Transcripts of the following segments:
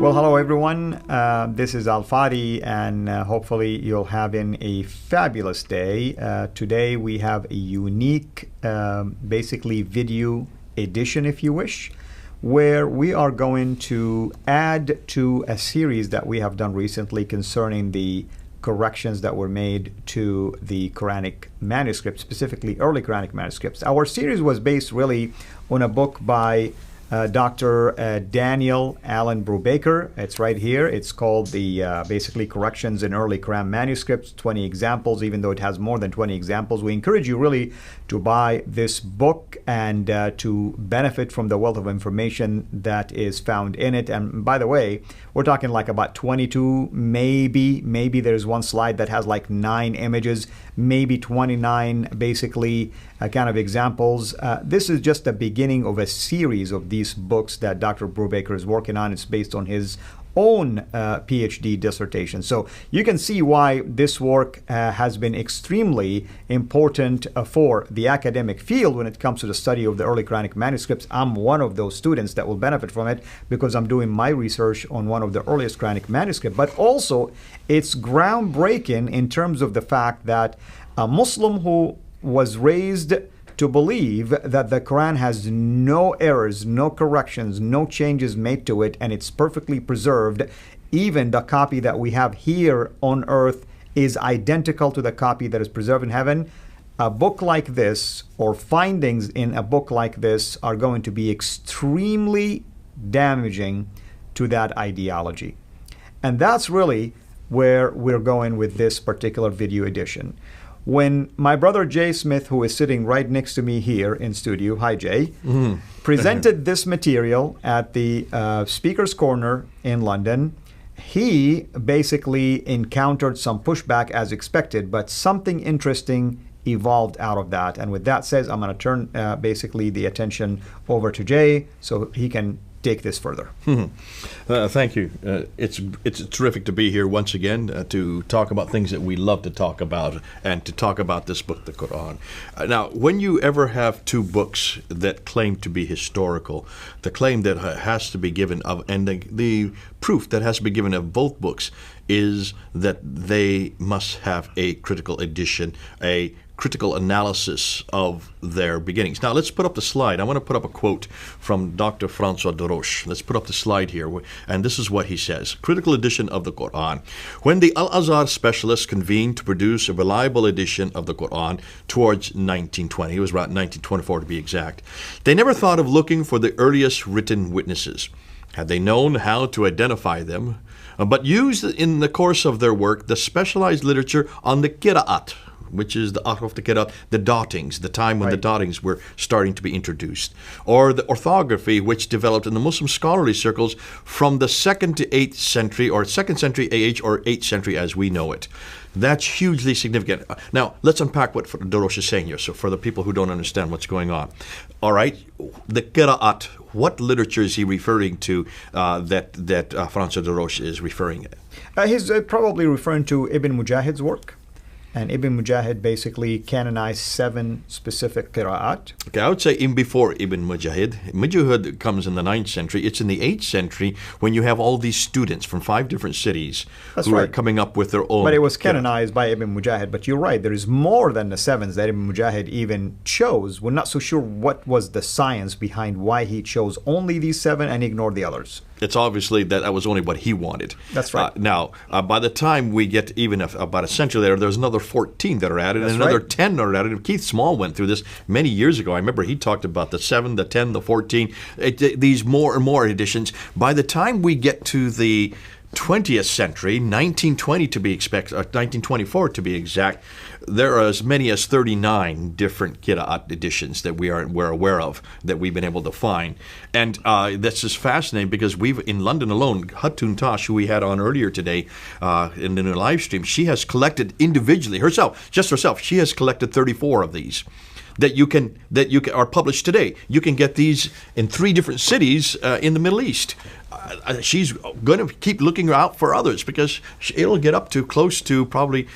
Well, hello everyone. This is Al-Fadi, and hopefully you'll having a fabulous day. Today we have a unique, basically video edition, if you wish, where we are going to add to a series that we have done recently concerning the corrections that were made to the Quranic manuscripts, specifically early Quranic manuscripts. Our series was based really on a book by Dr. Daniel Allen Brubaker. It's right here. It's called the basically Corrections in Early Quran Manuscripts, 20 examples, even though it has more than 20 examples. We encourage you really to buy this book and to benefit from the wealth of information that is found in it. And by the way, we're talking like about 22, maybe there's one slide that has like 9 images, maybe 29 basically kind of examples. This is just the beginning of a series of these books that Dr. Brubaker is working on. It's based on his own PhD dissertation. So you can see why this work has been extremely important for the academic field when it comes to the study of the early Quranic manuscripts. I'm one of those students that will benefit from it because I'm doing my research on one of the earliest Quranic manuscripts. But also, it's groundbreaking in terms of the fact that a Muslim who was raised to believe that the Quran has no errors, no corrections, no changes made to it, and it's perfectly preserved. Even the copy that we have here on earth is identical to the copy that is preserved in heaven. A book like this, or findings in a book like this, are going to be extremely damaging to that ideology. And that's really where we're going with this particular video edition. When my brother Jay Smith, who is sitting right next to me here in studio, hi Jay, presented this material at the Speaker's Corner in London, he basically encountered some pushback as expected, but something interesting evolved out of that. And with that said, I'm going to turn basically the attention over to Jay so he can take this further. Thank you. It's terrific to be here once again to talk about things that we love to talk about and to talk about this book, the Quran. Now, when you ever have two books that claim to be historical, the claim that has to be given of, and the proof that has to be given of both books is that they must have a critical edition, a critical analysis of their beginnings. Now, let's put up the slide. I want to put up a quote from Dr. Francois de Roche. Let's put up the slide here, and this is what he says. Critical edition of the Quran. When the Al-Azhar specialists convened to produce a reliable edition of the Quran towards 1920, it was around 1924 to be exact, they never thought of looking for the earliest written witnesses. Had they known how to identify them, but used in the course of their work the specialized literature on the Qira'at, which is the ahruf, the qira'at, the dottings, the time when the dottings were starting to be introduced, or the orthography, which developed in the Muslim scholarly circles from the 2nd to 8th century, or 2nd century AH, or 8th century as we know it. That's hugely significant. Now, let's unpack what Darosh is saying here, so for the people who don't understand what's going on. All right, the qira'at, what literature is he referring to that Francois de Roche is referring to? He's probably referring to Ibn Mujahid's work. And Ibn Mujahid basically canonized 7 specific qira'at. Okay, I would say even before Ibn Mujahid. Mujahid comes in the 9th century. It's in the 8th century when you have all these students from 5 different cities who are coming up with their own. But it was canonized by Ibn Mujahid. But you're right, there is more than the 7s that Ibn Mujahid even chose. We're not so sure what was the science behind why he chose only these 7 and ignored the others. It's obviously that was only what he wanted. That's right. Now, by the time we get even about a century later, there's another 14 that are added, and another 10 that are added. Keith Small went through this many years ago. I remember he talked about the 7, the 10, the 14, these more and more editions. By the time we get to the 20th century, 1920 to be expected, 1924 to be exact, there are as many as 39 different Qira'at editions that we're aware of, that we've been able to find. And that's just fascinating because in London alone, Hatun Tash, who we had on earlier today in the live stream, she has collected individually, just herself, she has collected 34 of these. That are published today. You can get these in 3 different cities in the Middle East. she's going to keep looking out for others because it'll get up to close to probably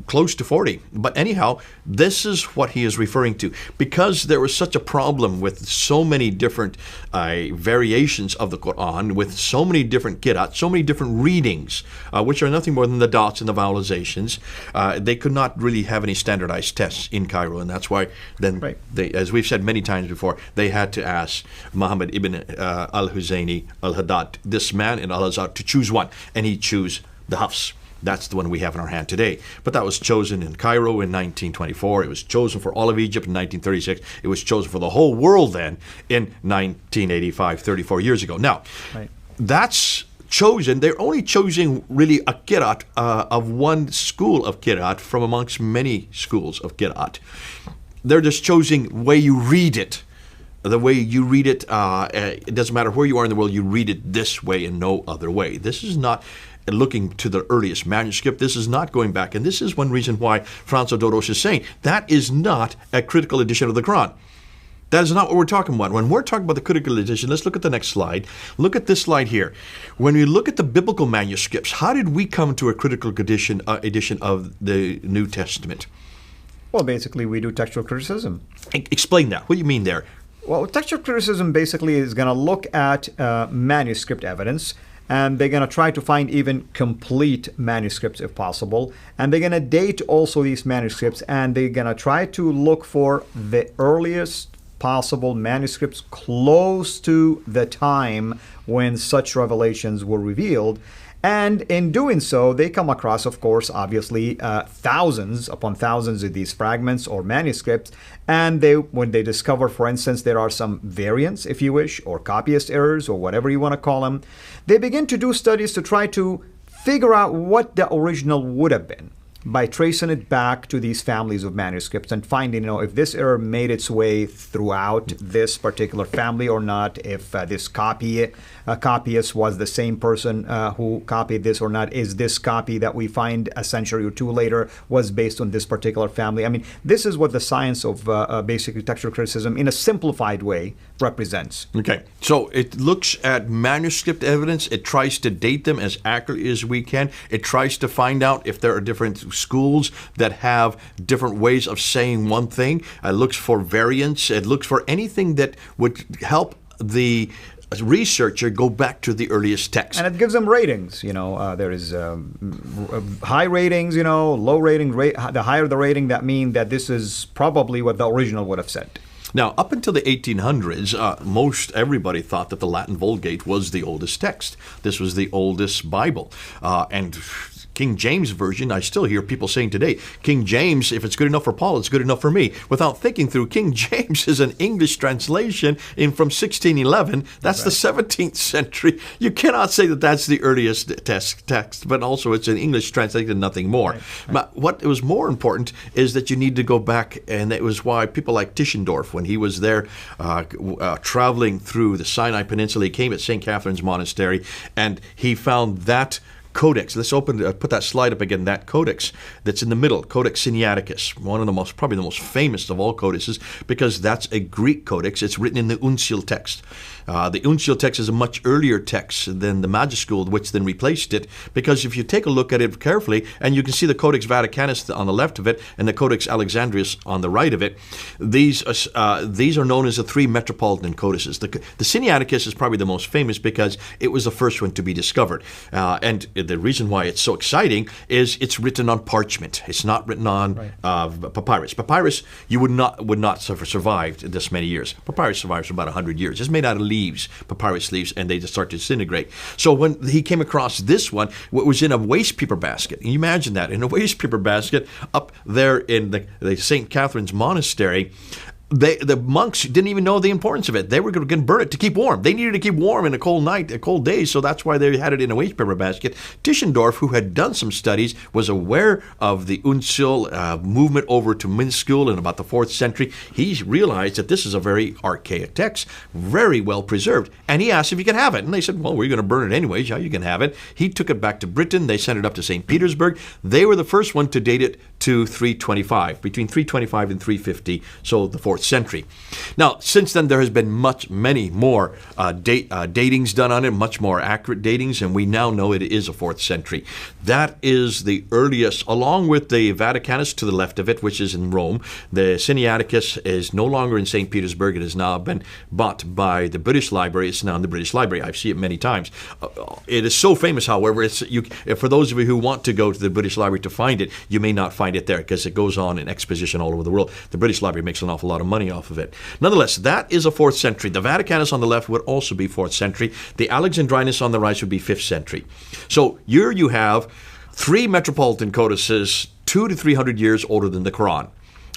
close to 40. But anyhow, this is what he is referring to. Because there was such a problem with so many different variations of the Quran, with so many different qira'at, so many different readings, which are nothing more than the dots and the vowelizations, they could not really have any standardized tests in Cairo. And that's why then, they, as we've said many times before, they had to ask Muhammad ibn al-Huzayni al-Haddad, this man in Al-Azhar, to choose one. And he chose the Hafs. That's the one we have in our hand today. But that was chosen in Cairo in 1924. It was chosen for all of Egypt in 1936. It was chosen for the whole world then in 1985, 34 years ago. Now, that's chosen. They're only choosing really a qira'at of one school of qira'at from amongst many schools of qira'at. They're just choosing the way you read it. The way you read it, it doesn't matter where you are in the world, you read it this way and no other way. This is not looking to the earliest manuscript. This is not going back. And this is one reason why Franz Dodos is saying that is not a critical edition of the Quran. That is not what we're talking about. When we're talking about the critical edition, let's look at the next slide. Look at this slide here. When we look at the biblical manuscripts, how did we come to a critical edition of the New Testament? Well, basically, we do textual criticism. Explain that. What do you mean there? Well, textual criticism basically is going to look at manuscript evidence, and they're going to try to find even complete manuscripts if possible. And they're going to date also these manuscripts, and they're going to try to look for the earliest possible manuscripts close to the time when such revelations were revealed. And in doing so, they come across, of course, obviously, thousands upon thousands of these fragments or manuscripts. And when they discover, for instance, there are some variants, if you wish, or copyist errors, or whatever you want to call them, they begin to do studies to try to figure out what the original would have been by tracing it back to these families of manuscripts and finding, if this error made its way throughout this particular family or not, if this copyist was the same person who copied this or not, is this copy that we find a century or two later was based on this particular family. I mean, this is what the science of basically textual criticism in a simplified way represents. Okay, so it looks at manuscript evidence. It tries to date them as accurately as we can. It tries to find out if there are different schools that have different ways of saying one thing. It looks for variants. It looks for anything that would help the researcher go back to the earliest text. And it gives them ratings. There is high ratings, low rating. The higher the rating, that means that this is probably what the original would have said. Now, up until the 1800s, most everybody thought that the Latin Vulgate was the oldest text. This was the oldest Bible. And King James Version, I still hear people saying today, King James, if it's good enough for Paul, it's good enough for me. Without thinking through, King James is an English translation from 1611. That's the 17th century. You cannot say that that's the earliest text, but also it's an English translation, nothing more. But what was more important is that you need to go back, and it was why people like Tischendorf, when he was there traveling through the Sinai Peninsula, he came at St. Catherine's Monastery, and he found that codex. Let's put that slide up again. That codex that's in the middle, Codex Sinaiticus, probably the most famous of all codices, because that's a Greek codex. It's written in the Uncial text. The Uncial text is a much earlier text than the Majuscule, which then replaced it, because if you take a look at it carefully, and you can see the Codex Vaticanus on the left of it and the Codex Alexandrinus on the right of it, these are known as the three metropolitan codices. The Sinaiticus is probably the most famous because it was the first one to be discovered. And the reason why it's so exciting is it's written on parchment. It's not written on papyrus. Papyrus, you would not survived this many years. Papyrus survives for about 100 years. It's made out of leaves, papyrus leaves, and they just start to disintegrate. So when he came across this one, it was in a waste paper basket. Can you imagine that? In a waste paper basket up there in the St. Catherine's Monastery. The monks didn't even know the importance of it. They were going to burn it to keep warm. They needed to keep warm in a cold day, so that's why they had it in a waste paper basket. Tischendorf, who had done some studies, was aware of the Uncial movement over to minuscule in about the 4th century. He realized that this is a very archaic text, very well preserved, and he asked if he could have it. And they said, well, we're going to burn it anyways. Yeah, you can have it. He took it back to Britain. They sent it up to St. Petersburg. They were the first one to date it to 325, between 325 and 350, so the 4th century. Now, since then, there has been many more datings done on it, much more accurate datings, and we now know it is a 4th century. That is the earliest, along with the Vaticanus to the left of it, which is in Rome. The Sinaiticus is no longer in St. Petersburg. It has now been bought by the British Library. It's now in the British Library. I've seen it many times. It is so famous, however, for those of you who want to go to the British Library to find it, you may not find it there because it goes on in exposition all over the world. The British Library makes an awful lot of money off of it. Nonetheless, that is a 4th century. The Vaticanus on the left would also be 4th century. The Alexandrinus on the right would be 5th century. So here you have 3 metropolitan codices 200 to 300 years older than the Quran.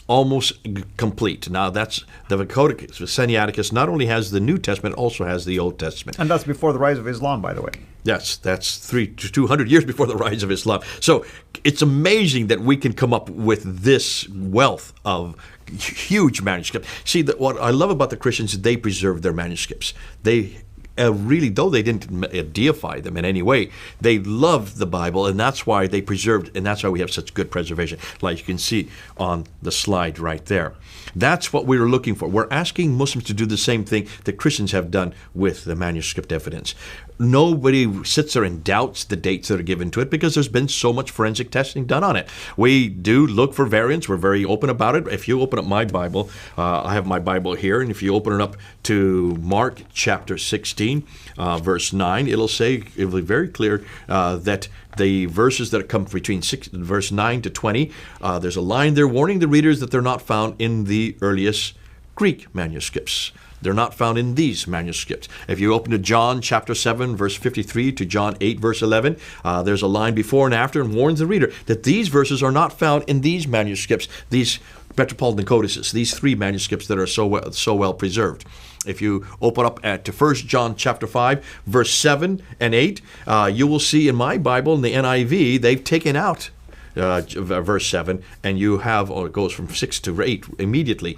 Almost complete. Now, that's the Codex Sinaiticus not only has the New Testament, also has the Old Testament. And that's before the rise of Islam, by the way. Yes, that's 300 to 200 years before the rise of Islam. So it's amazing that we can come up with this wealth of huge manuscripts. See, what I love about the Christians is they preserve their manuscripts. They really, though they didn't deify them in any way, they loved the Bible, and that's why they preserved, and that's why we have such good preservation, like you can see on the slide right there. That's what we were looking for. We're asking Muslims to do the same thing that Christians have done with the manuscript evidence. Nobody sits there and doubts the dates that are given to it because there's been so much forensic testing done on it. We do look for variants. We're very open about it. If you open up my Bible, I have my Bible here, and if you open it up to Mark chapter 16, verse 9, it'll be very clear that the verses that come between verse 9 to 20, there's a line there warning the readers that they're not found in the earliest Greek manuscripts. They're not found in these manuscripts. If you open to John chapter 7, verse 53 to John 8, verse 11, there's a line before and after and warns the reader that these verses are not found in these manuscripts, these metropolitan codices, these 3 manuscripts that are so well preserved. If you open up to 1 John chapter 5, verse 7 and 8, you will see in my Bible, in the NIV, they've taken out verse 7, and you have, it goes from 6 to 8 immediately.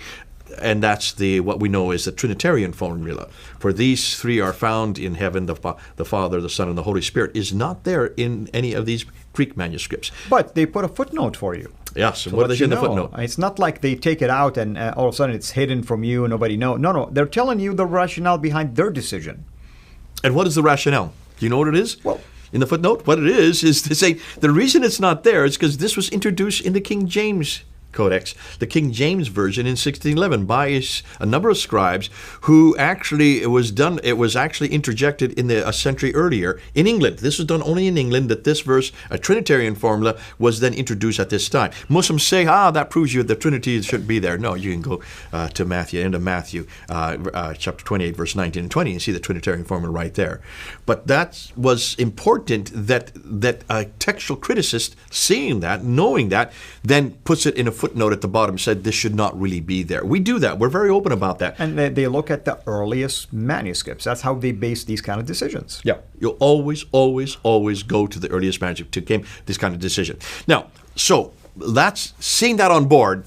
And that's what we know is the Trinitarian formula. For these 3 are found in heaven, the Father, the Son, and the Holy Spirit is not there in any of these Greek manuscripts. But they put a footnote for you. Yes, and what do they say in the footnote? It's not like they take it out and all of a sudden it's hidden from you and nobody knows. No, they're telling you the rationale behind their decision. And what is the rationale? Do you know what it is? Well, in the footnote, what it is to say the reason it's not there is because this was introduced in the King James Codex, the King James Version in 1611 by a number of scribes who actually, it was actually interjected in a century earlier in England. This was done only in England, that this verse, a Trinitarian formula, was then introduced at this time. Muslims say, that proves you the Trinity should be there. No, you can go to Matthew, end of Matthew, chapter 28, verse 19 and 20, and see the Trinitarian formula right there. But that was important that a textual criticist, seeing that, knowing that, then puts it in a footnote at the bottom, said this should not really be there. We do that. We're very open about that. And they look at the earliest manuscripts. That's how they base these kind of decisions. Yeah. You'll always go to the earliest manuscript to make this kind of decision. Now, so that's seeing that on board.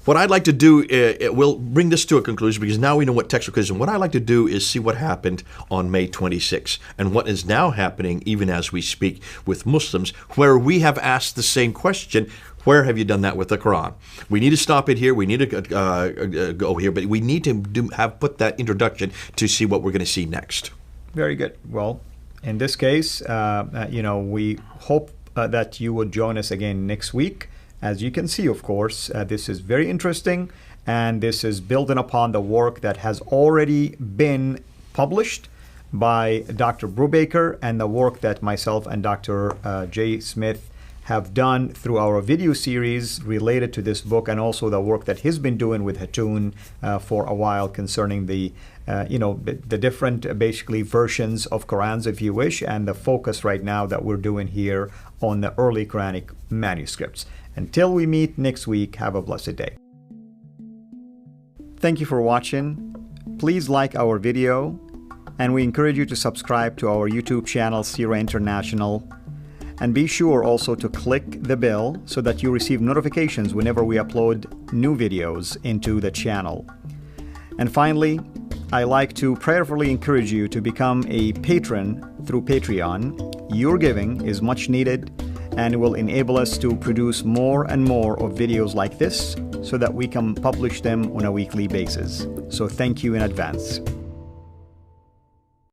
What I'd like to do, we'll bring this to a conclusion because now we know what textual criticism. What I'd like to do is see what happened on May 26 and what is now happening even as we speak with Muslims, where we have asked the same question. Where have you done that with the Quran? We need to stop it here. We need to go here, but we need to put that introduction to see what we're going to see next. Very good. Well, in this case, we hope that you would join us again next week. As you can see, of course, this is very interesting, and this is building upon the work that has already been published by Dr. Brubaker and the work that myself and Dr. J. Smith have done through our video series related to this book, and also the work that he's been doing with Hatun for a while concerning the different basically versions of Qurans, if you wish, and the focus right now that we're doing here on the early Quranic manuscripts. Until we meet next week, have a blessed day. Thank you for watching. Please like our video, and we encourage you to subscribe to our YouTube channel, Sira International. And be sure also to click the bell so that you receive notifications whenever we upload new videos into the channel. And finally, I like to prayerfully encourage you to become a patron through Patreon. Your giving is much needed and will enable us to produce more and more of videos like this so that we can publish them on a weekly basis. So thank you in advance.